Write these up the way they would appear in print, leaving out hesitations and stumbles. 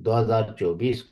2024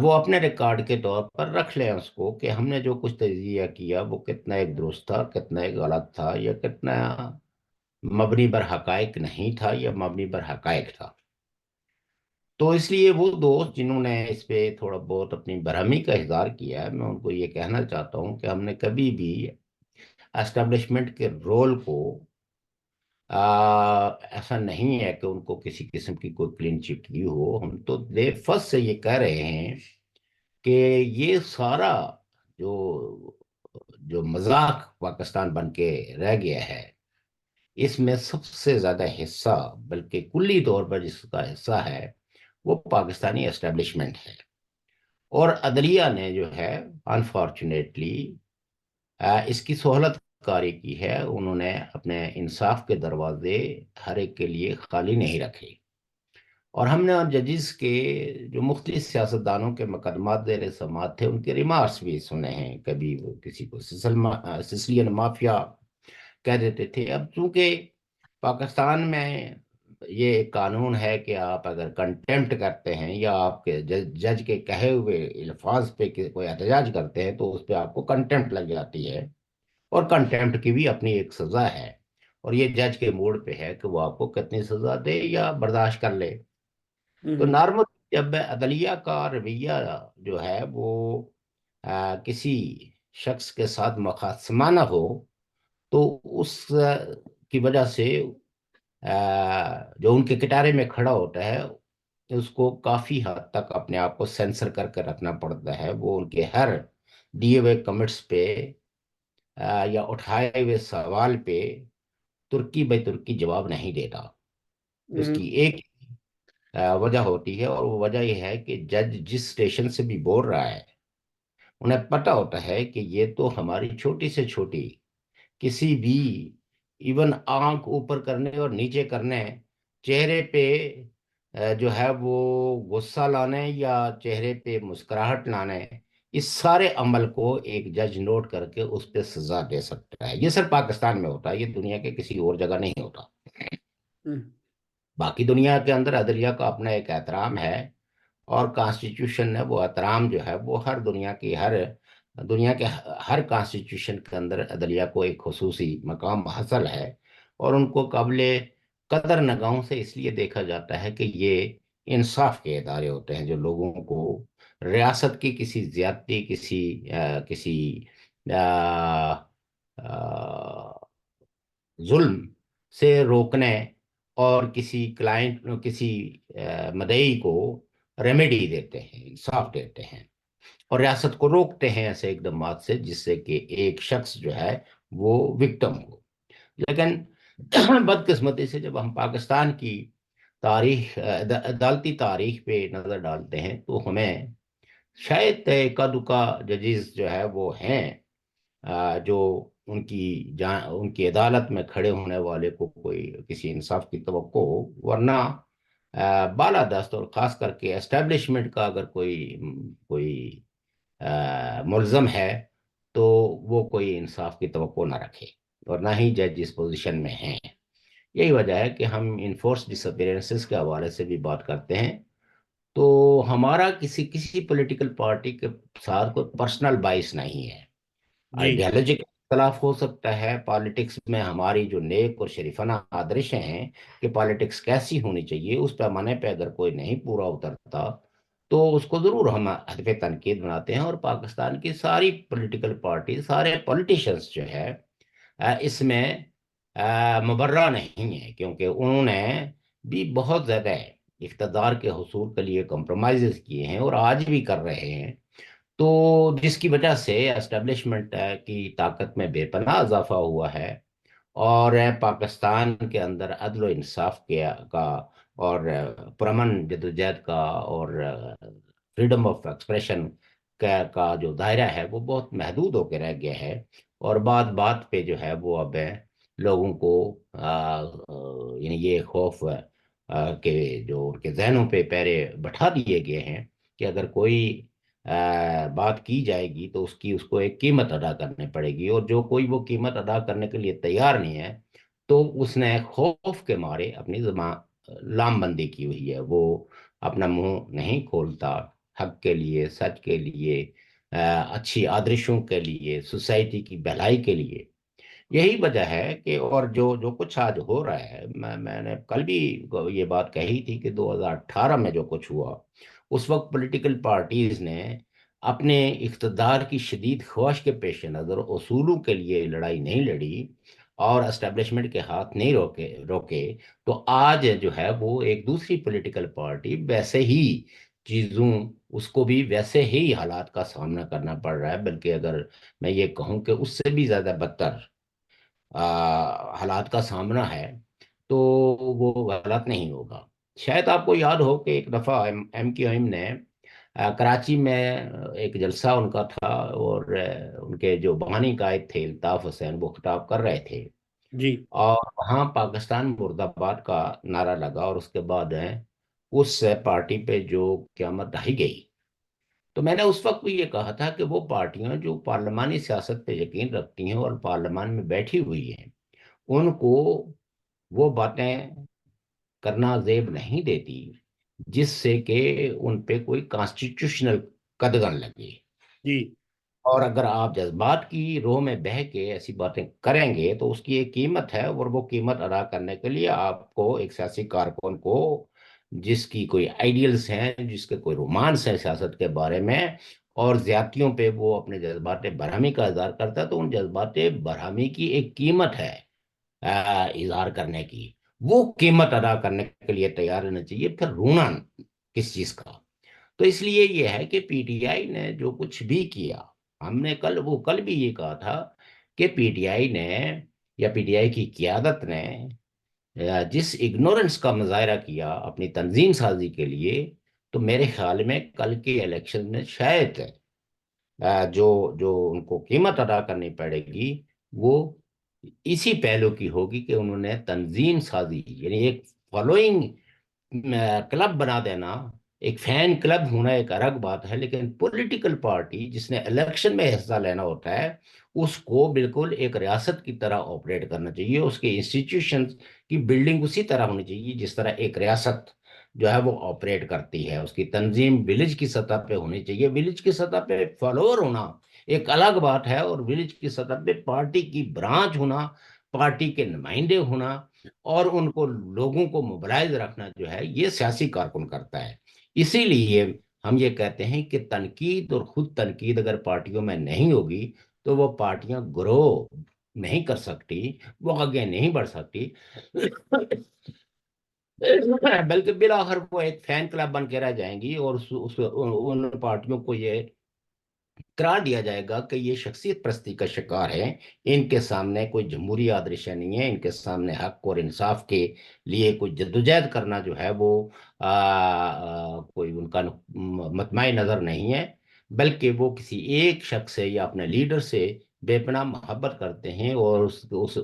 وہ اپنے ریکارڈ کے طور پر رکھ لیں اس کو کہ ہم نے جو کچھ تجزیہ کیا وہ کتنا ایک درست تھا، کتنا ایک غلط تھا، یا کتنا مبنی بر حقائق نہیں تھا یا مبنی بر حقائق تھا۔ تو اس لیے وہ دوست جنہوں نے اس پہ تھوڑا بہت اپنی برہمی کا اظہار کیا ہے، میں ان کو یہ کہنا چاہتا ہوں کہ ہم نے کبھی بھی اسٹیبلشمنٹ کے رول کو ایسا نہیں ہے کہ ان کو کسی قسم کی کوئی کلین چٹ دی ہو۔ ہم تو دے فرسٹ سے یہ کہہ رہے ہیں کہ یہ سارا جو جو مذاق پاکستان بن کے رہ گیا ہے، اس میں سب سے زیادہ حصہ، بلکہ کلی طور پر جس کا حصہ ہے، وہ پاکستانی اسٹیبلشمنٹ ہے۔ اور عدلیہ نے جو ہے انفارچونیٹلی اس کی سہولت کاری کی ہے، انہوں نے اپنے انصاف کے دروازے ہر ایک کے لیے خالی نہیں رکھے۔ اور ہم نے ججز کے جو مختلف سیاستدانوں کے مقدمات زیر سماعت تھے، ان کے ریمارکس بھی سنے ہیں۔ کبھی وہ کسی کو سسلین مافیا کہہ دیتے تھے۔ اب چونکہ پاکستان میں یہ ایک قانون ہے کہ آپ اگر کنٹمپٹ کرتے ہیں یا آپ کے جج کے کہے ہوئے الفاظ پہ کوئی احتجاج کرتے ہیں تو اس پہ آپ کو کنٹمپٹ لگ جاتی ہے، اور کنٹمپٹ کی بھی اپنی ایک سزا ہے، اور یہ جج کے موڈ پہ ہے کہ وہ آپ کو کتنی سزا دے یا برداشت کر لے۔ تو نارمل جب عدلیہ کا رویہ جو ہے وہ کسی شخص کے ساتھ مخاصمانہ ہو، تو اس کی وجہ سے جو ان کے کٹارے میں کھڑا ہوتا ہے، اس کو کافی حد تک اپنے آپ کو سینسر کر کے رکھنا پڑتا ہے۔ وہ ان کے ہر دیے ہوئے کمنٹس پہ یا اٹھائے ہوئے سوال پہ ترکی بے ترکی جواب نہیں دیتا۔ اس کی ایک وجہ ہوتی ہے، اور وہ وجہ یہ ہے کہ جج جس اسٹیشن سے بھی بول رہا ہے، انہیں پتہ ہوتا ہے کہ یہ تو ہماری چھوٹی سے چھوٹی کسی بھی ایون آنکھ اوپر کرنے اور نیچے کرنے، چہرے پہ جو ہے وہ غصہ لانے یا چہرے پہ مسکراہٹ لانے، اس سارے عمل کو ایک جج نوٹ کر کے اس پہ سزا دے سکتا ہے۔ یہ صرف پاکستان میں ہوتا ہے، یہ دنیا کے کسی اور جگہ نہیں ہوتا۔ باقی دنیا کے اندر عدلیہ کا اپنا ایک احترام ہے، اور کانسٹیٹیوشن ہے وہ احترام جو ہے وہ دنیا کے ہر کانسٹیٹیوشن کے اندر عدلیہ کو ایک خصوصی مقام حاصل ہے، اور ان کو قابل قدر نگاہوں سے اس لیے دیکھا جاتا ہے کہ یہ انصاف کے ادارے ہوتے ہیں جو لوگوں کو ریاست کی کسی زیادتی، کسی آ، آ، ظلم سے روکنے، اور کسی مدعی کو ریمیڈی دیتے ہیں، انصاف دیتے ہیں، اور ریاست کو روکتے ہیں ایسے اقدامات سے جس سے کہ ایک شخص جو ہے وہ وکٹم ہو۔ لیکن بدقسمتی سے جب ہم پاکستان کی عدالتی تاریخ پہ نظر ڈالتے ہیں تو ہمیں شاید اکا دکا ججز جو ہے وہ ہیں جو ان کی عدالت میں کھڑے ہونے والے کو کوئی کسی انصاف کی توقع ہو، ورنہ بالادست اور خاص کر کے اسٹیبلشمنٹ کا اگر کوئی ملزم ہے تو وہ کوئی انصاف کی توقع نہ رکھے، اور نہ ہی جج اس پوزیشن میں ہیں۔ یہی وجہ ہے کہ ہم انفورس ڈس اپیرنسز کے حوالے سے بھی بات کرتے ہیں۔ تو ہمارا کسی پولیٹیکل پارٹی کے ساتھ کوئی پرسنل بائس نہیں ہے۔ جی آئیڈیالوجی کا اختلاف ہو سکتا ہے، پالیٹکس میں ہماری جو نیک اور شریفانہ آدرشیں ہیں کہ پالیٹکس کیسی ہونی چاہیے، اس پیمانے پہ اگر کوئی نہیں پورا اترتا تو اس کو ضرور ہم ہدف تنقید بناتے ہیں۔ اور پاکستان کی ساری پولیٹیکل پارٹی، سارے پولیٹیشنز جو ہے اس میں مبرہ نہیں ہے، کیونکہ انہوں نے بھی بہت زیادہ اقتدار کے حصول کے لیے کمپرومائزز کیے ہیں اور آج بھی کر رہے ہیں۔ تو جس کی وجہ سے اسٹیبلشمنٹ کی طاقت میں بے پناہ اضافہ ہوا ہے، اور پاکستان کے اندر عدل و انصاف کا اور پرامن جدوجہد کا اور فریڈم آف ایکسپریشن کا جو دائرہ ہے وہ بہت محدود ہو کے رہ گیا ہے، اور بات بات پہ جو ہے وہ اب لوگوں کو یعنی یہ خوف کہ جو ان کے ذہنوں پہ پیرے بٹھا دیے گئے ہیں کہ اگر کوئی بات کی جائے گی تو اس کو ایک قیمت ادا کرنی پڑے گی، اور جو کوئی وہ قیمت ادا کرنے کے لیے تیار نہیں ہے تو اس نے خوف کے مارے اپنی زبان لام بندی کی ہوئی ہے، وہ اپنا منہ نہیں کھولتا حق کے لیے، سچ کے لیے، اچھی آدرشوں کے لیے، سوسائٹی کی بھلائی کے لیے. یہی وجہ ہے کہ اور جو جو کچھ آج ہو رہا ہے، میں نے کل بھی یہ بات کہی تھی کہ 2018 میں جو کچھ ہوا، اس وقت پولیٹیکل پارٹیز نے اپنے اقتدار کی شدید خواہش کے پیش نظر اصولوں کے لیے لڑائی نہیں لڑی اور اسٹیبلشمنٹ کے ہاتھ نہیں روکے. تو آج جو ہے وہ ایک دوسری پولیٹیکل پارٹی ویسے ہی چیزوں، اس کو بھی ویسے ہی حالات کا سامنا کرنا پڑ رہا ہے، بلکہ اگر میں یہ کہوں کہ اس سے بھی زیادہ بدتر حالات کا سامنا ہے، تو وہ غلط نہیں ہوگا. شاید آپ کو یاد ہو کہ ایک دفعہ ایم کیو ایم نے کراچی میں ایک جلسہ ان کا تھا، اور ان کے جو بانی قائد تھے الطاف حسین وہ خطاب کر رہے تھے، جی اور وہاں پاکستان مرد آباد کا نعرہ لگا، اور اس کے بعد اس پارٹی پہ جو قیامت ڈھائی گئی. تو میں نے اس وقت بھی یہ کہا تھا کہ وہ پارٹیاں جو پارلیمانی سیاست پہ یقین رکھتی ہیں اور پارلیمان میں بیٹھی ہوئی ہیں، ان کو وہ باتیں کرنا زیب نہیں دیتی جس سے کہ ان پہ کوئی کانسٹیٹیوشنل قدغن لگے. جی اور اگر آپ جذبات کی روح میں بہہ کے ایسی باتیں کریں گے تو اس کی ایک قیمت ہے، اور وہ قیمت ادا کرنے کے لیے آپ کو ایک سیاسی کارکن کو، جس کی کوئی آئیڈیلز ہیں، جس کے کوئی رومانس ہے سیاست کے بارے میں، اور زیادتیوں پہ وہ اپنے جذبات برہمی کا اظہار کرتا ہے، تو ان جذبات برہمی کی ایک قیمت ہے اظہار کرنے کی. وہ قیمت ادا کرنے کے لیے تیار رہنا چاہیے، پھر رونا کس چیز کا. تو اس لیے یہ ہے کہ پی ٹی آئی نے جو کچھ بھی کیا، ہم نے کل بھی یہ کہا تھا کہ پی ٹی آئی نے یا پی ٹی آئی کی قیادت نے جس اگنورنس کا مظاہرہ کیا اپنی تنظیم سازی کے لیے، تو میرے خیال میں کل کے الیکشن میں شاید جو جو ان کو قیمت ادا کرنی پڑے گی، وہ اسی پہلو کی ہوگی کہ انہوں نے تنظیم سازی، یعنی ایک فالوئنگ کلب بنا دینا. ایک فین کلب ہونا ایک الگ بات ہے، لیکن پولیٹیکل پارٹی جس نے الیکشن میں حصہ لینا ہوتا ہے، اس کو بالکل ایک ریاست کی طرح آپریٹ کرنا چاہیے. اس کے انسٹیٹیوشن کی بلڈنگ اسی طرح ہونی چاہیے جس طرح ایک ریاست جو ہے وہ آپریٹ کرتی ہے. اس کی تنظیم ولیج کی سطح پہ ہونی چاہیے. ولیج کی سطح پہ فالوور ہونا ایک الگ بات ہے، اور ولیج کی سطح پہ پارٹی کی برانچ ہونا، پارٹی کے نمائندے ہونا، اور ان کو لوگوں کو موبلائز رکھنا جو ہے، یہ سیاسی کارکن کرتا ہے. اسی لیے ہم یہ کہتے ہیں کہ تنقید اور خود تنقید اگر پارٹیوں میں نہیں ہوگی تو وہ پارٹیاں گرو نہیں کر سکتی، وہ آگے نہیں بڑھ سکتی، بلکہ بالآخر وہ ایک فین کلب بن کے رہ جائیں گی. اور ان پارٹیوں کو یہ قرار دیا جائے گا کہ یہ شخصیت پرستی کا شکار ہے، ان کے سامنے کوئی جمہوری آدرشہ نہیں ہے، ان کے سامنے حق اور انصاف کے لیے کوئی جدوجہد کرنا جو ہے وہ کوئی ان کا مطمع نظر نہیں ہے، بلکہ وہ کسی ایک شخص سے یا اپنے لیڈر سے بے پناہ محبت کرتے ہیں، اور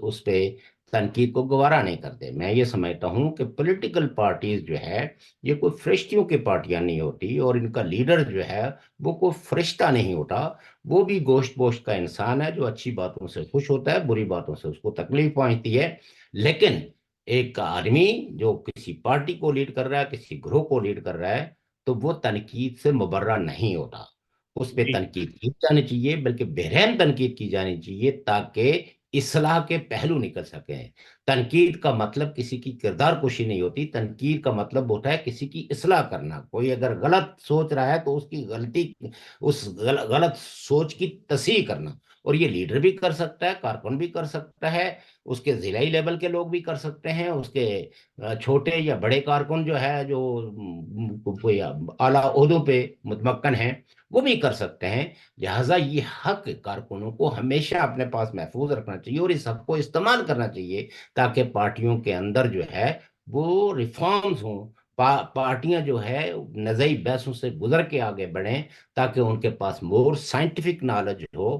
اس پہ تنقید کو گوارا نہیں کرتے. میں یہ سمجھتا ہوں کہ پولیٹیکل پارٹیز جو ہے یہ کوئی فرشتیوں کی پارٹیاں نہیں ہوتی، اور ان کا لیڈر جو ہے وہ کوئی فرشتہ نہیں ہوتا. وہ بھی گوشت پوشت کا انسان ہے جو اچھی باتوں سے خوش ہوتا ہے، بری باتوں سے اس کو تکلیف پہنچتی ہے. لیکن ایک آدمی جو کسی پارٹی کو لیڈ کر رہا ہے، کسی گروہ کو لیڈ کر رہا ہے، تو وہ تنقید سے مبرہ نہیں ہوتا. اس پہ جی تنقید کی جانی چاہیے، بلکہ بہرحم تنقید کی جانی چاہیے تاکہ اصلاح کے پہلو نکل سکیں. تنقید کا مطلب کسی کی کردار کشی نہیں ہوتی، تنقید کا مطلب ہوتا ہے کسی کی اصلاح کرنا. کوئی اگر غلط سوچ رہا ہے تو اس کی غلطی، اس غلط سوچ کی تصحیح کرنا. اور یہ لیڈر بھی کر سکتا ہے، کارکن بھی کر سکتا ہے، اس کے ضلعی لیول کے لوگ بھی کر سکتے ہیں، اس کے چھوٹے یا بڑے کارکن جو ہے جو کوئی اعلیٰ عہدوں پہ متمکن ہیں وہ بھی کر سکتے ہیں. لہٰذا یہ حق کارکنوں کو ہمیشہ اپنے پاس محفوظ رکھنا چاہیے، اور اس حق کو استعمال کرنا چاہیے تاکہ پارٹیوں کے اندر جو ہے وہ ریفارمز ہوں. پارٹیاں جو ہے نزعی بحثوں سے گزر کے آگے بڑھیں تاکہ ان کے پاس مور سائنٹیفک نالج ہو،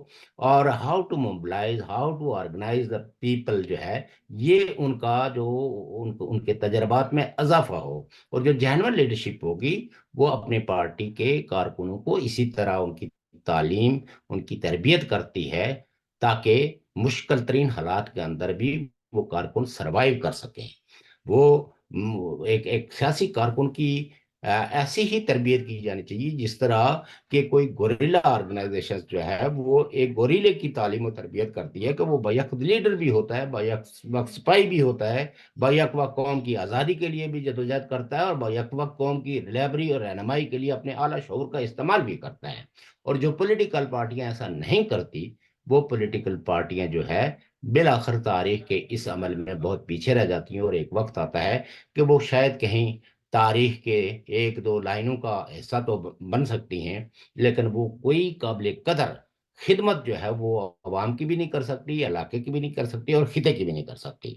اور how to mobilise, how to organise the people جو ہے، یہ ان کا جو ان کے تجربات میں اضافہ ہو. اور جو جینوئن لیڈرشپ ہوگی وہ اپنے پارٹی کے کارکنوں کو اسی طرح ان کی تعلیم، ان کی تربیت کرتی ہے تاکہ مشکل ترین حالات کے اندر بھی وہ کارکن سروائیو کر سکیں. وہ ایک سیاسی کارکن کی ایسی ہی تربیت کی جانی چاہیے جس طرح کہ کوئی گوریلا آرگنائزیشن جو ہے وہ ایک گوریلے کی تعلیم و تربیت کرتی ہے کہ وہ بیک لیڈر بھی ہوتا ہے، بیک وقت سپاہی بھی ہوتا ہے، بیک وقت قوم کی آزادی کے لیے بھی جدوجہد کرتا ہے، اور بیک وقت قوم کی ریلیبری اور رہنمائی کے لیے اپنے اعلیٰ شعور کا استعمال بھی کرتا ہے۔ اور جو پولیٹیکل پارٹیاں ایسا نہیں کرتی، وہ پولیٹیکل پارٹیاں جو ہے بالآخر تاریخ کے اس عمل میں بہت پیچھے رہ جاتی ہیں، اور ایک وقت آتا ہے کہ وہ شاید کہیں تاریخ کے ایک دو لائنوں کا حصہ تو بن سکتی ہیں، لیکن وہ کوئی قابل قدر خدمت جو ہے وہ عوام کی بھی نہیں کر سکتی، علاقے کی بھی نہیں کر سکتی، اور خطے کی بھی نہیں کر سکتی۔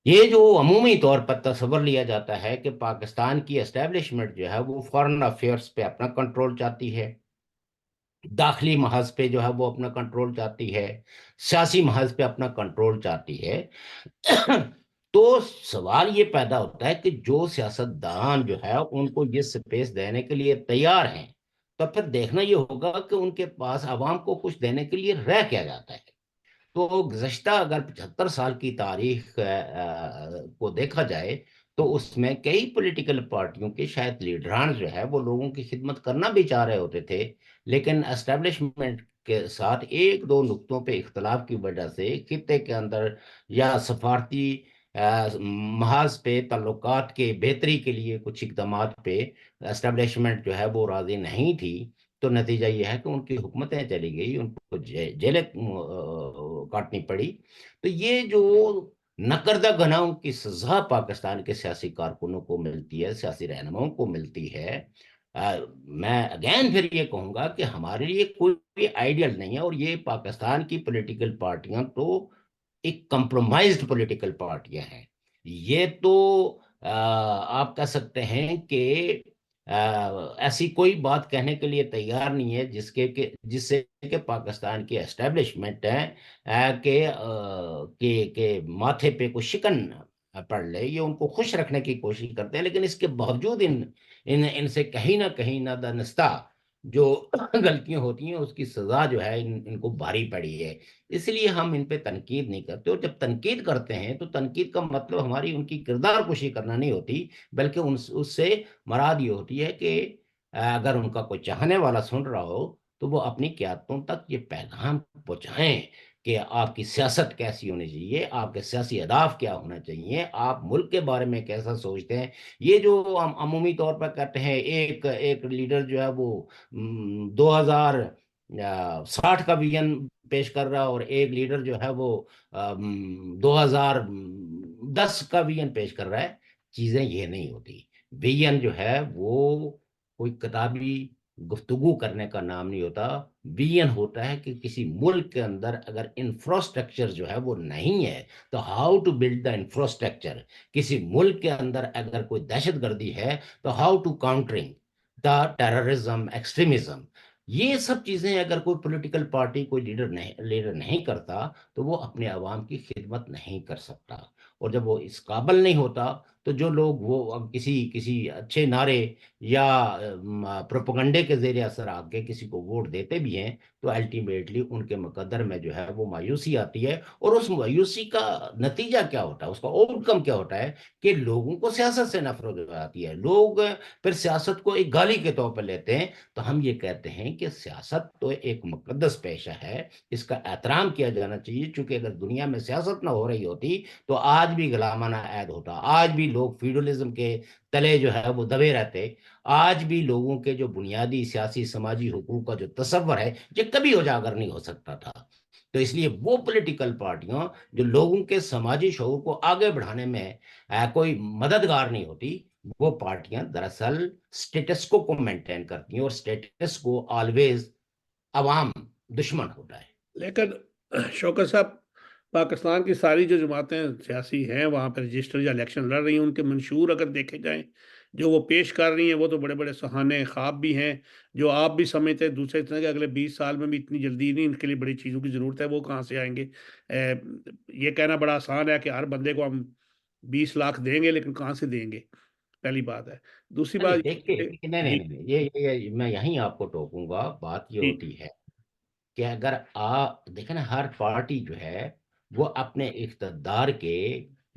یہ جو عمومی طور پر تصور لیا جاتا ہے کہ پاکستان کی اسٹیبلشمنٹ جو ہے وہ فارن افیئرس پہ اپنا کنٹرول چاہتی ہے، داخلی محاذ پہ جو ہے وہ اپنا کنٹرول چاہتی ہے، سیاسی محاذ پہ اپنا کنٹرول چاہتی ہے، تو سوال یہ پیدا ہوتا ہے کہ جو سیاست دان جو ہے ان کو یہ سپیس دینے کے لیے تیار ہیں، تو پھر دیکھنا یہ ہوگا کہ ان کے پاس عوام کو کچھ دینے کے لیے رہ کیا جاتا ہے۔ تو گزشتہ اگر 75 سال کی تاریخ کو دیکھا جائے تو اس میں کئی پولیٹیکل پارٹیوں کے شاید لیڈران جو ہے وہ لوگوں کی خدمت کرنا بھی چاہ رہے ہوتے تھے، لیکن اسٹیبلشمنٹ کے ساتھ ایک دو نقطوں پہ اختلاف کی وجہ سے خطے کے اندر یا سفارتی محاذ پہ تعلقات کے بہتری کے لیے کچھ اقدامات پہ اسٹیبلشمنٹ جو ہے وہ راضی نہیں تھی، تو نتیجہ یہ ہے کہ ان کی حکومتیں چلی گئی، ان کو جیلیں کاٹنی پڑی۔ تو یہ جو نکردہ گناہوں کی سزا پاکستان کے سیاسی کارکنوں کو ملتی ہے، سیاسی رہنماؤں کو ملتی ہے، میں اگین پھر یہ کہوں گا کہ ہمارے لیے کوئی آئیڈیل نہیں ہے، اور یہ پاکستان کی پولیٹیکل پارٹیاں تو ایک کمپرومائزڈ پولیٹیکل پارٹیاں ہیں۔ یہ تو آپ کہہ سکتے ہیں کہ ایسی کوئی بات کہنے کے لیے تیار نہیں ہے جس سے کہ پاکستان کی اسٹیبلشمنٹ ہے کہ ماتھے پہ کوئی شکن پڑ لے، یہ ان کو خوش رکھنے کی کوشش کرتے ہیں، لیکن اس کے باوجود ان سے کہیں نہ کہیں نہ دانستہ جو غلطیاں ہوتی ہیں اس کی سزا جو ہے ان کو بھاری پڑی ہے۔ اس لیے ہم ان پہ تنقید نہیں کرتے، اور جب تنقید کرتے ہیں تو تنقید کا مطلب ہماری ان کی کردار کشی کرنا نہیں ہوتی، بلکہ اس سے مراد یہ ہوتی ہے کہ اگر ان کا کوئی چاہنے والا سن رہا ہو تو وہ اپنی قیادتوں تک یہ پیغام پہنچائیں کہ آپ کی سیاست کیسی ہونی چاہیے، آپ کے سیاسی اہداف کیا ہونا چاہیے، آپ ملک کے بارے میں کیسا سوچتے ہیں۔ یہ جو ہم عمومی طور پر کہتے ہیں ایک ایک لیڈر جو ہے وہ 2060 کا ویژن پیش کر رہا ہے، اور ایک لیڈر جو ہے وہ 2010 کا ویژن پیش کر رہا ہے، چیزیں یہ نہیں ہوتی۔ ویژن جو ہے وہ کوئی کتابی گفتگو کرنے کا نام نہیں ہوتا۔ ویژن ہوتا ہے کہ کسی ملک کے اندر اگر انفراسٹرکچر جو ہے وہ نہیں ہے تو how to build the infrastructure. کسی ملک کے اندر اگر کوئی دہشت گردی ہے تو how to countering the terrorism extremism. یہ سب چیزیں اگر کوئی پولیٹیکل پارٹی کوئی لیڈر نہیں کرتا تو وہ اپنے عوام کی خدمت نہیں کر سکتا، اور جب وہ اس قابل نہیں ہوتا تو جو لوگ وہ اب کسی اچھے نعرے یا پروپگنڈے کے زیر اثر آ کے کسی کو ووٹ دیتے بھی ہیں تو الٹیمیٹلی ان کے مقدر میں جو ہے وہ مایوسی آتی ہے، اور اس مایوسی کا نتیجہ کیا ہوتا ہے، اس کا آؤٹ کم کیا ہوتا ہے کہ لوگوں کو سیاست سے نفرت ہو جاتی ہے، لوگ پھر سیاست کو ایک گالی کے طور پر لیتے ہیں۔ تو ہم یہ کہتے ہیں کہ سیاست تو ایک مقدس پیشہ ہے، اس کا احترام کیا جانا چاہیے، چونکہ اگر دنیا میں سیاست نہ ہو رہی ہوتی تو آج بھی غلامانہ عہد ہوتا، آج بھی لوگ فیوڈلزم کے تلے جو ہے وہ دبے رہتے، آج بھی لوگوں کے جو بنیادی سیاسی سماجی حقوق کا جو تصور ہے یہ کبھی اجاگر نہیں ہو سکتا تھا۔ تو اس لیے وہ پولیٹیکل پارٹیاں جو لوگوں کے سماجی شعور کو آگے بڑھانے میں کوئی مددگار نہیں ہوتی، وہ پارٹیاں دراصل سٹیٹس کو مینٹین کرتی ہیں، اور سٹیٹس کو آلویز عوام دشمن ہوتا ہے۔ لیکن شوکت صاحب، پاکستان کی ساری جو جماعتیں سیاسی ہیں وہاں پہ رجسٹر یا الیکشن لڑ رہی ہیں، ان کے منشور اگر دیکھے جائیں جو وہ پیش کر رہی ہیں وہ تو بڑے بڑے سہانے خواب بھی ہیں، جو آپ بھی سمجھتے ہیں دوسرے طرح کہ اگلے 20 سال میں بھی اتنی جلدی نہیں، ان کے لیے بڑی چیزوں کی ضرورت ہے، وہ کہاں سے آئیں گے؟ یہ کہنا بڑا آسان ہے کہ ہر بندے کو ہم 20 لاکھ دیں گے، لیکن کہاں سے دیں گے؟ پہلی بات ہے۔ دوسری نہیں بات دیکھ کے یہ نہیں نہیں جی نہیں یہ میں یہیں آپ کو ٹوکوں گا، بات یہ جی ہوتی ہے کہ اگر آپ دیکھیں نا ہر پارٹی جو ہے وہ اپنے اقتدار کے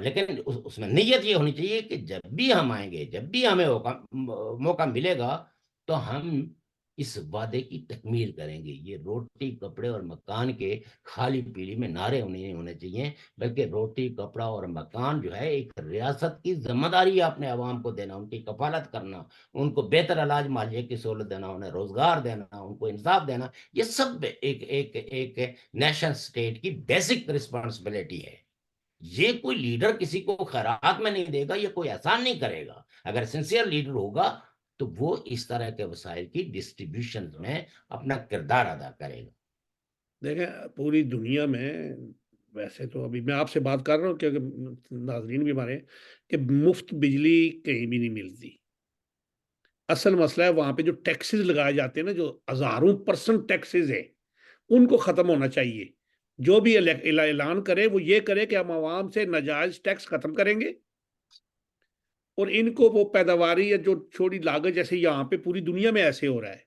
لیکن اس میں نیت یہ ہونی چاہیے کہ جب بھی ہم آئیں گے، جب بھی ہمیں موقع ملے گا، تو ہم اس وعدے کی تکمیل کریں گے۔ یہ روٹی کپڑے اور مکان کے خالی پیلی میں نعرے نہیں ہونے چاہیے، بلکہ روٹی کپڑا اور مکان جو ہے ایک ریاست کی ذمہ داری ہے اپنے عوام کو دینا، ان کی کفالت کرنا، ان کو بہتر علاج معالجے کی سہولت دینا، انہیں روزگار دینا، ان کو انصاف دینا۔ یہ سب ایک نیشن اسٹیٹ کی بیسک رسپانسبلٹی ہے۔ یہ کوئی لیڈر کسی کو خیرات میں نہیں دے گا، یہ کوئی احسان نہیں کرے گا۔ اگر سنسیئر لیڈر ہوگا تو وہ اس طرح کے وسائل کی ڈسٹریبیوشن میں اپنا کردار ادا کرے گا۔ دیکھیں پوری دنیا میں، ویسے تو ابھی میں آپ سے بات کر رہا ہوں کیونکہ ناظرین بھی ہمارے، کہ مفت بجلی کہیں بھی نہیں ملتی۔ اصل مسئلہ ہے وہاں پہ جو ٹیکسز لگائے جاتے ہیں نا، جو ہزاروں پرسنٹ ٹیکسز ہیں، ان کو ختم ہونا چاہیے۔ جو بھی اعلان کرے وہ یہ کرے کہ ہم عوام سے ناجائز ٹیکس ختم کریں گے، اور ان کو وہ پیداواری یا جو چھوٹی لاگت، جیسے یہاں پہ پوری دنیا میں ایسے ہو رہا ہے۔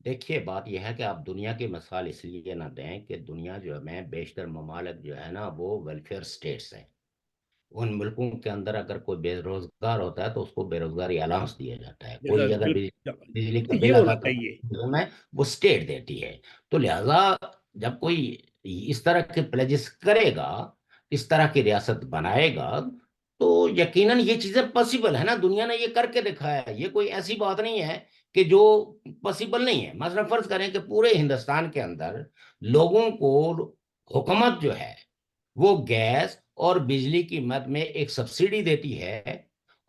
دیکھیے بات یہ ہے کہ آپ دنیا کی مثال اس لیے نہ دیں کہ دنیا جو ہے بیشتر ممالک جو ہے نا وہ ویلفیئر سٹیٹس ہیں۔ ان ملکوں کے اندر اگر کوئی بے روزگار ہوتا ہے تو اس کو بے روزگاری الاؤنس دیا جاتا ہے، کوئی اگر بجلی کا یہ بل ہونا ادا چاہیے۔ کرتا ہے وہ اسٹیٹ دیتی ہے۔ تو لہذا جب کوئی اس طرح کے پلیجز کرے گا، اس طرح کی ریاست بنائے گا، تو یقیناً یہ چیزیں پاسبل ہے نا، دنیا نے یہ کر کے دکھایا ہے، یہ کوئی ایسی بات نہیں ہے کہ جو پاسبل نہیں ہے۔ مثلا فرض کریں کہ پورے ہندوستان کے اندر لوگوں کو حکومت جو ہے وہ گیس اور بجلی کی مد میں ایک سبسڈی دیتی ہے،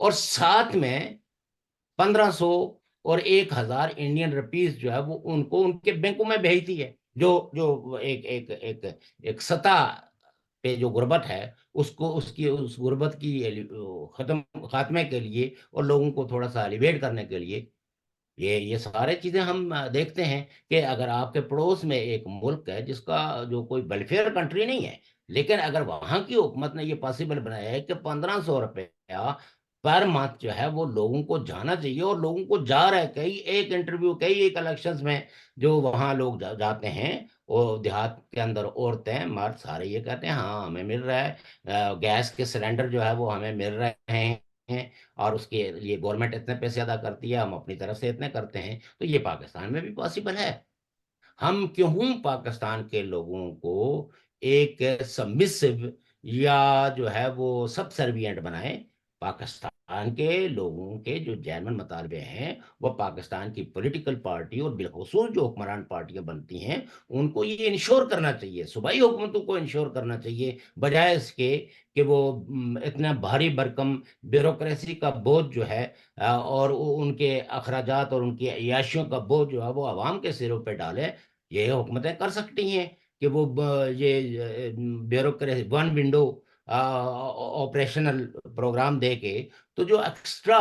اور ساتھ میں 1500 اور 1000 انڈین روپیز جو ہے وہ ان کو ان کے بینکوں میں بھیجتی ہے، جو جو ایک سطح پہ جو غربت ہے، اس غربت کی خاتمے کے لیے اور لوگوں کو تھوڑا سا ایلیویٹ کرنے کے لیے۔ یہ سارے چیزیں ہم دیکھتے ہیں کہ اگر آپ کے پڑوس میں ایک ملک ہے جس کا جو کوئی ویلفیئر کنٹری نہیں ہے، لیکن اگر وہاں کی حکومت نے یہ پاسبل بنایا ہے کہ 1500 روپیہ پر منتھ جو ہے وہ لوگوں کو جانا چاہیے، اور لوگوں کو جا رہا ہے، کئی ایک انٹرویو، کئی ایک الیکشنز میں جو وہاں لوگ جاتے ہیں، اور دیہات کے اندر عورتیں مرد سارے یہ کہتے ہیں ہاں ہمیں مل رہا ہے، گیس کے سلنڈر جو ہے وہ ہمیں مل رہے ہیں، اور اس کے لیے گورنمنٹ اتنے پیسے ادا کرتی ہے، ہم اپنی طرف سے اتنے کرتے ہیں۔ تو یہ پاکستان میں بھی پاسبل ہے۔ ہم کیوں پاکستان کے لوگوں کو ایک سبمسو یا جو ہے وہ سب سروینٹ بنائیں؟ پاکستان کے لوگوں کے جو جینون مطالبے ہیں، وہ پاکستان کی پولیٹیکل پارٹی اور بالخصوص جو حکمران پارٹیاں بنتی ہیں ان کو یہ انشور کرنا چاہیے، صوبائی حکومتوں کو انشور کرنا چاہیے، بجائے اس کے کہ وہ اتنا بھاری بھرکم بیوروکریسی کا بوجھ جو ہے اور ان کے اخراجات اور ان کی عیاشیوں کا بوجھ جو ہے وہ عوام کے سروں پہ ڈالے۔ یہ حکومتیں کر سکتی ہیں کہ وہ یہ bureaucracy one window operational programme دے کے، تو جو ایکسٹرا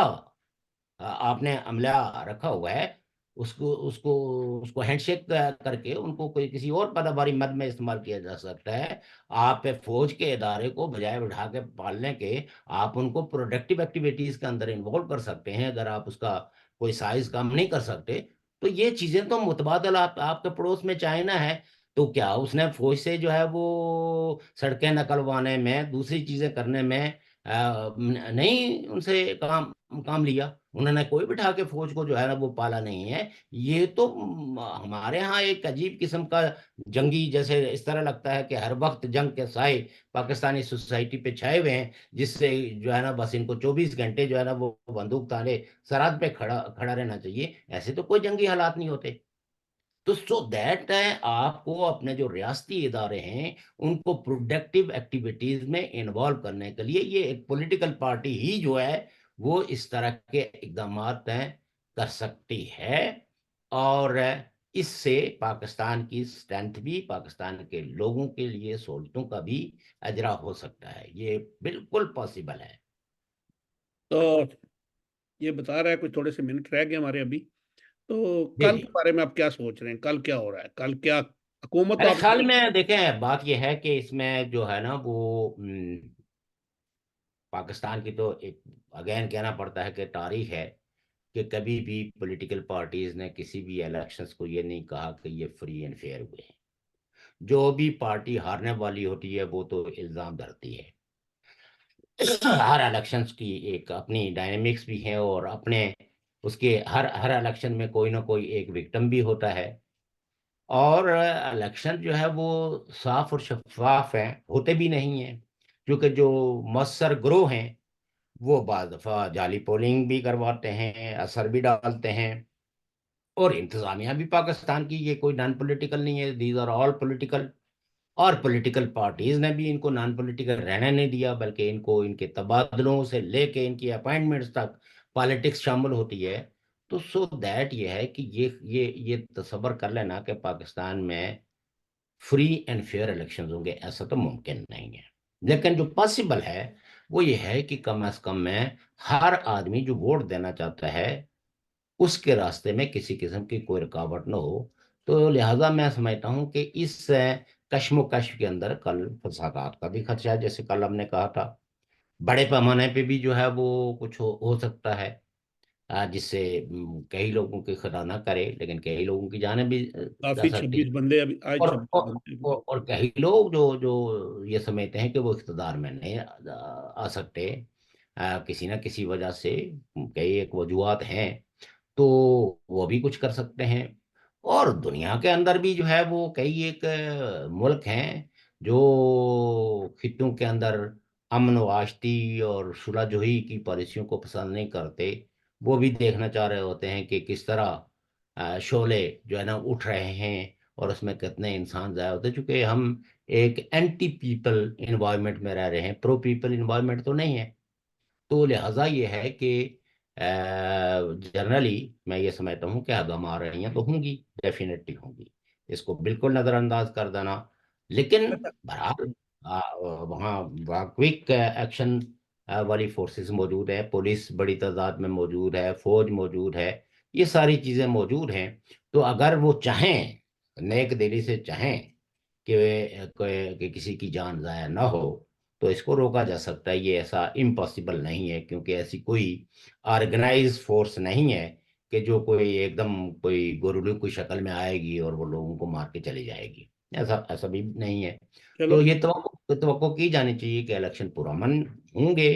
آپ نے عملہ رکھا ہوا ہے اس کو ہینڈ شیک کر کے ان کو کوئی کسی اور پیداواری مد میں استعمال کیا جا سکتا ہے۔ آپ فوج کے ادارے کو بجائے بڑھا کے پالنے کے، آپ ان کو پروڈکٹیو ایکٹیویٹیز کے اندر انوالو کر سکتے ہیں۔ اگر آپ اس کا کوئی سائز کم نہیں کر سکتے تو یہ چیزیں تو متبادل، آپ کے پڑوس میں چائنا ہے، تو کیا اس نے فوج سے جو ہے وہ سڑکیں نکلوانے میں، دوسری چیزیں کرنے میں نہیں ان سے کام لیا؟ انہوں نے کوئی بٹھا کے فوج کو جو ہے نا وہ پالا نہیں ہے۔ یہ تو ہمارے ہاں ایک عجیب قسم کا جنگی، جیسے اس طرح لگتا ہے کہ ہر وقت جنگ کے سائے پاکستانی سوسائٹی پہ چھائے ہوئے ہیں، جس سے جو ہے نا بس ان کو 24 گھنٹے جو ہے نا وہ بندوق تانے سرحد پہ کھڑا رہنا چاہیے۔ ایسے تو کوئی جنگی حالات نہیں ہوتے۔ تو سو دیٹ آپ کو اپنے جو ریاستی ادارے ہیں ان کو پروڈکٹیو ایکٹیویٹیز میں انوالو کرنے کے لیے یہ ایک پولیٹیکل پارٹی ہی جو ہے وہ اس طرح کے اقدامات کر سکتی ہے، اور اس سے پاکستان کی اسٹرینتھ بھی، پاکستان کے لوگوں کے لیے سہولتوں کا بھی اجرا ہو سکتا ہے۔ یہ بالکل پاسبل ہے۔ تو یہ بتا رہا ہے کچھ تھوڑے سے منٹ رہ گئے ہمارے ابھی، تو جی کل جی، کے بارے میں آپ کیا سوچ رہے ہیں؟ کل کیا ہو رہا ہے؟ کل کیا حکومت تو میرے آپ خیال میں دیکھیں بات یہ ہے کہ اس میں جو ہے نا وہ پاکستان کی تو ایک اگین کہنا پڑتا ہے کہ تاریخ ہے کہ کبھی بھی پولیٹیکل پارٹیز نے کسی بھی الیکشنز کو یہ نہیں کہا کہ یہ فری اینڈ فیئر ہوئے ہیں۔ جو بھی پارٹی ہارنے والی ہوتی ہے وہ تو الزام دھرتی ہے ہر الیکشنز کی ایک اپنی ڈائنامکس بھی ہے، اور اپنے اس کے ہر ہر الیکشن میں کوئی نہ کوئی ایک وکٹم بھی ہوتا ہے، اور الیکشن جو ہے وہ صاف اور شفاف ہیں، ہوتے بھی نہیں ہیں، کیونکہ جو مؤثر گروہ ہیں وہ بعض دفعہ جعلی پولنگ بھی کرواتے ہیں، اثر بھی ڈالتے ہیں، اور انتظامیہ بھی پاکستان کی یہ کوئی نان پولیٹیکل نہیں ہے، دیز آر آل پولیٹیکل، اور پولیٹیکل پارٹیز نے بھی ان کو نان پولیٹیکل رہنے نہیں دیا، بلکہ ان کو ان کے تبادلوں سے لے کے ان کی اپائنٹمنٹس تک پالیٹکس شامل ہوتی ہے۔ تو سو دیٹ یہ ہے کہ یہ تصور کر لینا کہ پاکستان میں فری اینڈ فیئر الیکشن ہوں گے، ایسا تو ممکن نہیں ہے۔ لیکن جو پاسبل ہے وہ یہ ہے کہ کم از کم میں ہر آدمی جو ووٹ دینا چاہتا ہے اس کے راستے میں کسی قسم کی کوئی رکاوٹ نہ ہو۔ تو لہٰذا میں سمجھتا ہوں کہ اس کشم و کش کے اندر کل فسادات کا بھی خدشہ ہے، جیسے کل ہم نے کہا تھا، بڑے پیمانے پہ بھی جو ہے وہ کچھ ہو سکتا ہے، جس سے کئی لوگوں کی خدا نہ کرے لیکن کئی لوگوں کی جانیں بھی جا کافی سکتی 26 ہیں، بندے ابھی آج اور 26 بندے ابھی اور کئی لوگ جو جو یہ سمجھتے ہیں کہ وہ اقتدار میں نہیں آ سکتے کسی نہ کسی وجہ سے، کئی ایک وجوہات ہیں، تو وہ بھی کچھ کر سکتے ہیں۔ اور دنیا کے اندر بھی جو ہے وہ کئی ایک ملک ہیں جو خطوں کے اندر امن و آشتی اور صلح جوئی کی پالیسیوں کو پسند نہیں کرتے، وہ بھی دیکھنا چاہ رہے ہوتے ہیں کہ کس طرح شعلے جو ہے نا اٹھ رہے ہیں، اور اس میں کتنے انسان ضائع ہوتے ہیں، چونکہ ہم ایک اینٹی پیپل انوائرمنٹ میں رہ رہے ہیں، پرو پیپل انوائرمنٹ تو نہیں ہے۔ تو لہٰذا یہ ہے کہ جنرلی میں یہ سمجھتا ہوں کہ اگر آ رہی ہیں تو ہوں گی، ڈیفینیٹلی ہوں گی، اس کو بالکل نظر انداز کر دینا، لیکن اچھا بہرحال وہاں کوئک ایکشن والی فورسز موجود ہے، پولیس بڑی تعداد میں موجود ہے، فوج موجود ہے، یہ ساری چیزیں موجود ہیں۔ تو اگر وہ چاہیں، نیک دلی سے چاہیں کہ کسی کی جان ضائع نہ ہو، تو اس کو روکا جا سکتا ہے، یہ ایسا امپاسبل نہیں ہے، کیونکہ ایسی کوئی آرگنائز فورس نہیں ہے کہ جو کوئی ایک دم کوئی گورولو کی شکل میں آئے گی اور وہ لوگوں کو مار کے چلی جائے گی، ایسا ایسا بھی نہیں ہے۔ چلو تو یہ توقع کی جانی چاہیے کہ الیکشن پرامن ہوں گے،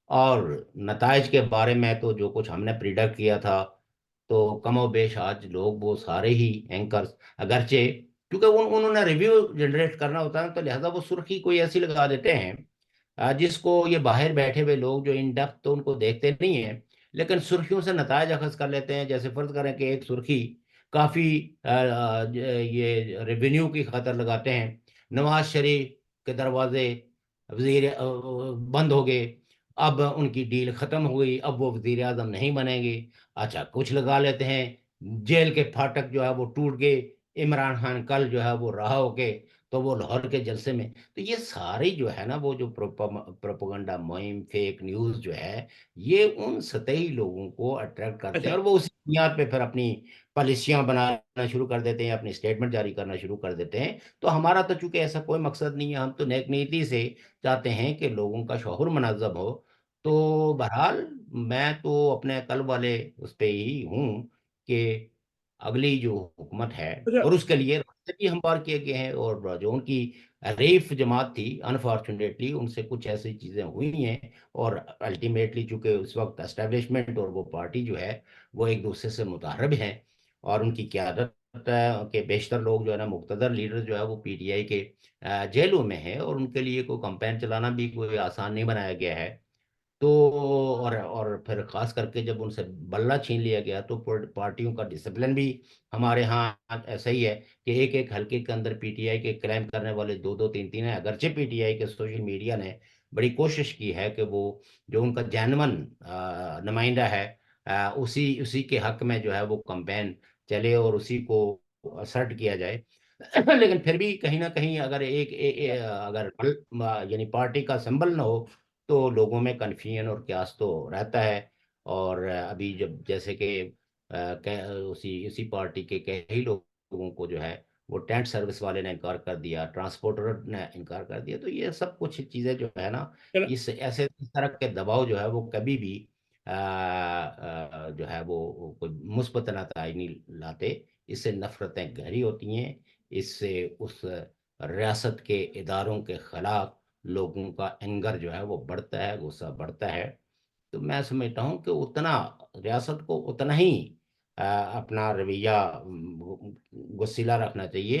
اور نتائج کے بارے میں تو جو کچھ ہم نے پریڈکٹ کیا تھا، تو کم و بیش آج لوگ وہ سارے ہی اینکرز، اگرچہ کیونکہ انہوں نے ریویو جنریٹ کرنا ہوتا ہے تو لہذا وہ سرخی کوئی ایسی لگا دیتے ہیں جس کو یہ باہر بیٹھے ہوئے لوگ جو ان ڈیپتھ تو ان کو دیکھتے نہیں ہیں، لیکن سرخیوں سے نتائج اخذ کر لیتے ہیں۔ جیسے فرض کریں کہ ایک سرخی کافی یہ ریونیو کی خاطر لگاتے ہیں، نواز شریف کے دروازے بند ہو گئے، اب ان کی ڈیل ختم ہو گئی، اب وہ وزیر اعظم نہیں بنیں گے۔ اچھا کچھ لگا لیتے ہیں، جیل کے پھاٹک جو ہے وہ ٹوٹ گئے، عمران خان کل جو ہے وہ رہا ہو کے، تو وہ لاہور کے جلسے میں، تو یہ ساری جو ہے نا وہ جو پروپیگنڈا مہم، فیک نیوز جو ہے، یہ ان سطحی لوگوں کو اٹریکٹ کرتے اچھا ہیں، اور وہ اسی بنیاد پہ پھر اپنی پالیسیاں بنانا شروع کر دیتے ہیں، اپنی اسٹیٹمنٹ جاری کرنا شروع کر دیتے ہیں۔ تو ہمارا تو چونکہ ایسا کوئی مقصد نہیں ہے، ہم تو نیک نیتی سے چاہتے ہیں کہ لوگوں کا شعور منظم ہو۔ تو بہرحال میں تو اپنے قلب والے اس پہ ہی ہوں کہ اگلی جو حکومت ہے، اچھا اور اس کے لیے راستے بھی ہموار کیے گئے ہیں، اور جو ان کی ریف جماعت تھی انفارچونیٹلی ان سے کچھ ایسی چیزیں ہوئی ہیں، اور الٹیمیٹلی چونکہ اس وقت اسٹیبلشمنٹ اور وہ پارٹی جو ہے وہ ایک دوسرے سے متحارب ہیں، اور ان کی قیادت کے بیشتر لوگ جو ہے نا مقتدر لیڈر جو ہے وہ پی ٹی آئی کے جیلوں میں ہیں، اور ان کے لیے کوئی کمپین چلانا بھی کوئی آسان نہیں بنایا گیا ہے۔ تو اور پھر خاص کر کے جب ان سے بلہ چھین لیا گیا تو پارٹیوں کا ڈسپلن بھی ہمارے ہاں ایسا ہی ہے کہ ایک ایک حلقے کے اندر پی ٹی آئی کے کلیم کرنے والے دو دو تین تین ہیں، اگرچہ پی ٹی آئی کے سوشل میڈیا نے بڑی کوشش کی ہے کہ وہ جو ان کا جینون نمائندہ ہے اسی کے حق میں جو ہے وہ کمپین چلے اور اسی کو اسرٹ کیا جائے۔ لیکن پھر بھی کہیں نہ کہیں اگر اگر یعنی پارٹی کا سمبل نہ ہو تو لوگوں میں کنفیوژن اور کیاس تو رہتا ہے۔ اور ابھی جب جیسے کہ اسی پارٹی کے کئی لوگوں کو جو ہے وہ ٹینٹ سروس والے نے انکار کر دیا، ٹرانسپورٹر نے انکار کر دیا، تو یہ سب کچھ چیزیں جو ہے نا، چلو اس طرح کے دباؤ جو ہے وہ کبھی بھی جو ہے وہ کوئی مثبت نتائج نہیں لاتے، اس سے نفرتیں گہری ہوتی ہیں، اس سے اس ریاست کے اداروں کے خلاف لوگوں کا اینگر جو ہے وہ بڑھتا ہے، غصہ بڑھتا ہے. تو میں سمجھتا ہوں کہ اتنا ریاست کو اتنا ہی اپنا رویہ وسیلہ رکھنا چاہیے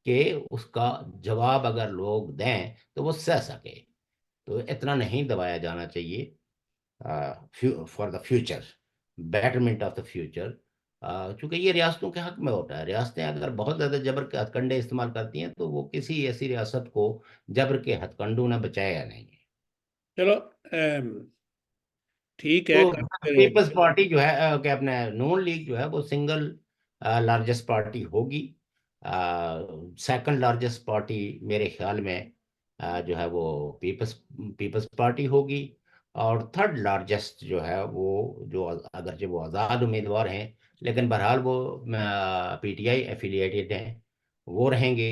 کہ اس کا جواب اگر لوگ دیں تو وہ سہ سکے. تو اتنا نہیں دبایا جانا چاہیے for the future, betterment of the future. چونکہ یہ ریاستوں کے حق میں ہوتا ہے. ریاستیں اگر بہت زیادہ جبر کے ہتھ کنڈے استعمال کرتی ہیں تو وہ کسی ایسی ریاست کو جبر کے ہتھ کنڈوں نے بچایا نہیں. چلو ٹھیک ہے تو کل پھر پیپلز پارٹی جو ہے کہ اپنے نون لیگ جو ہے وہ سنگل لارجسٹ پارٹی ہوگی. سیکنڈ لارجسٹ پارٹی میرے خیال میں جو ہے وہ پیپلز پارٹی ہوگی. اور تھرڈ لارجسٹ جو ہے وہ جو اگرچہ وہ آزاد امیدوار ہیں لیکن بہرحال وہ پی ٹی آئی ایفیلیٹڈ ہیں، وہ رہیں گے.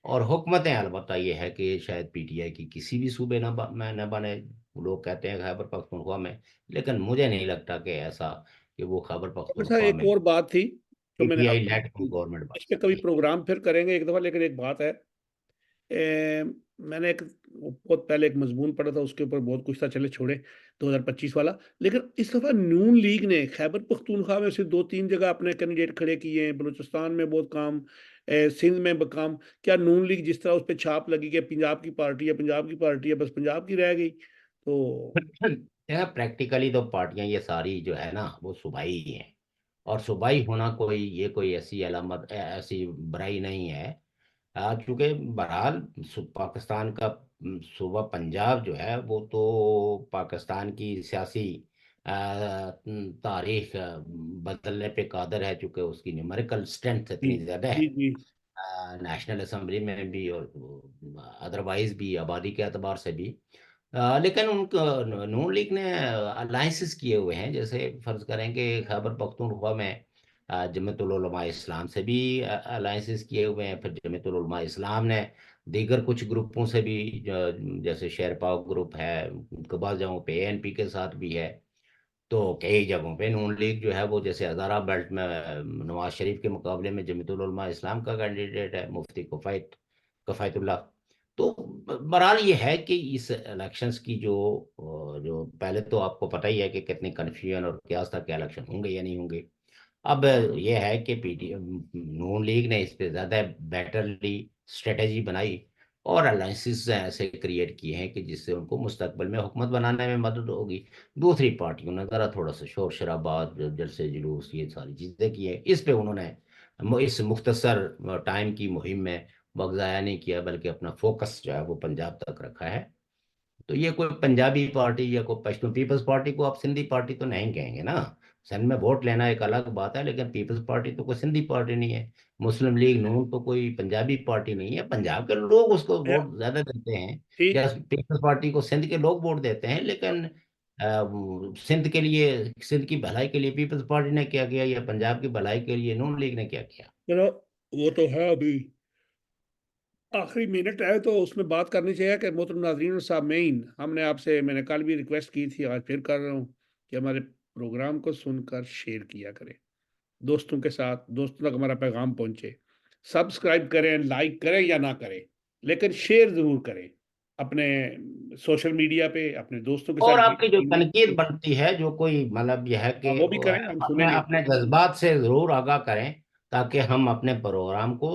اور حکومتیں البتہ یہ ہے کہ شاید پی ٹی آئی کی کسی بھی صوبے میں نہ بنے. لوگ کہتے ہیں خیبر پختونخوا میں، لیکن مجھے نہیں لگتا کہ ایسا کہ وہ خیبر اچھا پختونخوا ایک میں اور بات تھی جو پی میں نے ٹی آپ آئی کو، لیڈ گورنمنٹ بن اس پہ کبھی سکتی. پروگرام پھر کریں گے ایک دفعہ، لیکن ایک بات ہے، میں نے ایک بہت پہلے ایک مضمون پڑھا تھا، اس کے اوپر بہت کچھ تھا، چلے چھوڑے 2025 والا. لیکن اس دفعہ نون لیگ نے خیبر پختونخوا میں سے 2-3 جگہ اپنے کینڈیڈیٹ کھڑے کیے ہیں، بلوچستان میں بہت کام، سندھ میں کام. کیا نون لیگ جس طرح اس پہ چھاپ لگی کہ پنجاب کی پارٹی ہے، پنجاب کی پارٹی ہے، بس پنجاب کی رہ گئی؟ تو پریکٹیکلی تو پارٹیاں یہ ساری جو ہے نا وہ صوبائی ہی ہیں. اور صوبائی ہونا کوئی ایسی علامت ایسی برائی نہیں ہے. چونکہ بہرحال پاکستان کا صوبہ پنجاب جو ہے وہ تو پاکستان کی سیاسی تاریخ بدلنے پہ قادر ہے، چونکہ اس کی نیومیریکل اسٹرینتھ جی اتنی زیادہ ہے جی جی نیشنل اسمبلی میں بھی اور ادروائز بھی آبادی کے اعتبار سے بھی. لیکن ان کو نون لیگ نے الائنسز کیے ہوئے ہیں. جیسے فرض کریں کہ خیبر پختونخوا میں جمعیت العلماء اسلام سے بھی الائنسز کیے ہوئے ہیں. پھر جمعیت العلماء اسلام نے دیگر کچھ گروپوں سے بھی جیسے شیرپاؤ گروپ ہے، بعض جگہوں پہ اے این پی کے ساتھ بھی ہے. تو کئی جگہوں پہ نون لیگ جو ہے وہ جیسے ہزارہ بیلٹ میں نواز شریف کے مقابلے میں جمعیت العلماء اسلام کا کینڈیڈیٹ ہے مفتی کفایت اللہ. تو بہرحال یہ ہے کہ اس الیکشنز کی جو پہلے تو آپ کو پتہ ہی ہے کہ کتنی کنفیوژن اور قیاس تھا کہ الیکشن ہوں گے یا نہیں ہوں گے. اب یہ ہے کہ نون لیگ نے اس پہ زیادہ بیٹرلی اسٹریٹجی بنائی اور الائنسز ایسے کریٹ کیے ہیں کہ جس سے ان کو مستقبل میں حکومت بنانے میں مدد ہوگی. دوسری پارٹیوں نے ذرا تھوڑا سا شور شرابہ، جلسے جلوس، یہ ساری چیزیں کی ہیں. اس پہ انہوں نے اس مختصر ٹائم کی مہم میں وقت ضائع نہیں کیا بلکہ اپنا فوکس جو ہے وہ پنجاب تک رکھا ہے. تو یہ کوئی پنجابی پارٹی یا کوئی پشتون پیپلز پارٹی کو آپ سندھی پارٹی تو نہیں کہیں گے نا. سندھ میں ووٹ لینا ایک الگ بات ہے، لیکن پیپلز پارٹی تو کوئی سندھی پارٹی نہیں ہے. مسلم لیگ نون تو کوئی پنجابی پارٹی نہیں ہے. پنجاب کے لوگ اس کو ووٹ زیادہ دیتے ہیں، ٹھیک. یا پیپلز پارٹی کو سندھ کے لوگ ووٹ دیتے ہیں. لیکن سندھ کے لیے، سندھ کی بھلائی کے لیے پیپلز پارٹی نے کیا کیا یا پنجاب کی بھلائی کے لیے نون لیگ نے کیا کیا؟ چلو وہ تو ہے، ابھی آخری منٹ ہے تو اس میں بات کرنی چاہیے کہ محترم ناظرین اور سامعین، ہم نے آپ سے، میں نے کل بھی ریکویسٹ کی تھی، آج پھر کر رہا ہوں کہ ہمارے پروگرام کو سن کر شیئر کیا کریں دوستوں کے ساتھ، دوستوں تک ہمارا پیغام پہنچے. سبسکرائب کریں، لائک کریں یا نہ کریں، لیکن شیئر ضرور کریں اپنے سوشل میڈیا پہ، اپنے دوستوں کے اور ساتھ. آپ کی جو تنقید بنتی ہے، جو کوئی مطلب یہ ہے کہ وہ بھی کریں، ہم اپنے سنیں گے. اپنے جذبات سے ضرور آگاہ کریں تاکہ ہم اپنے پروگرام کو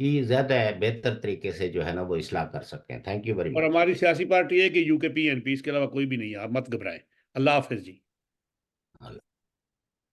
ہی زیادہ بہتر طریقے سے جو ہے نا وہ اصلاح کر سکیں. تھینک یو ویری اور مچ. ہماری سیاسی پارٹی ہے کہ یو کے پی این پی، اس کے علاوہ کوئی بھی نہیں ہے. آپ مت گھبرائیں. اللہ حافظ جی.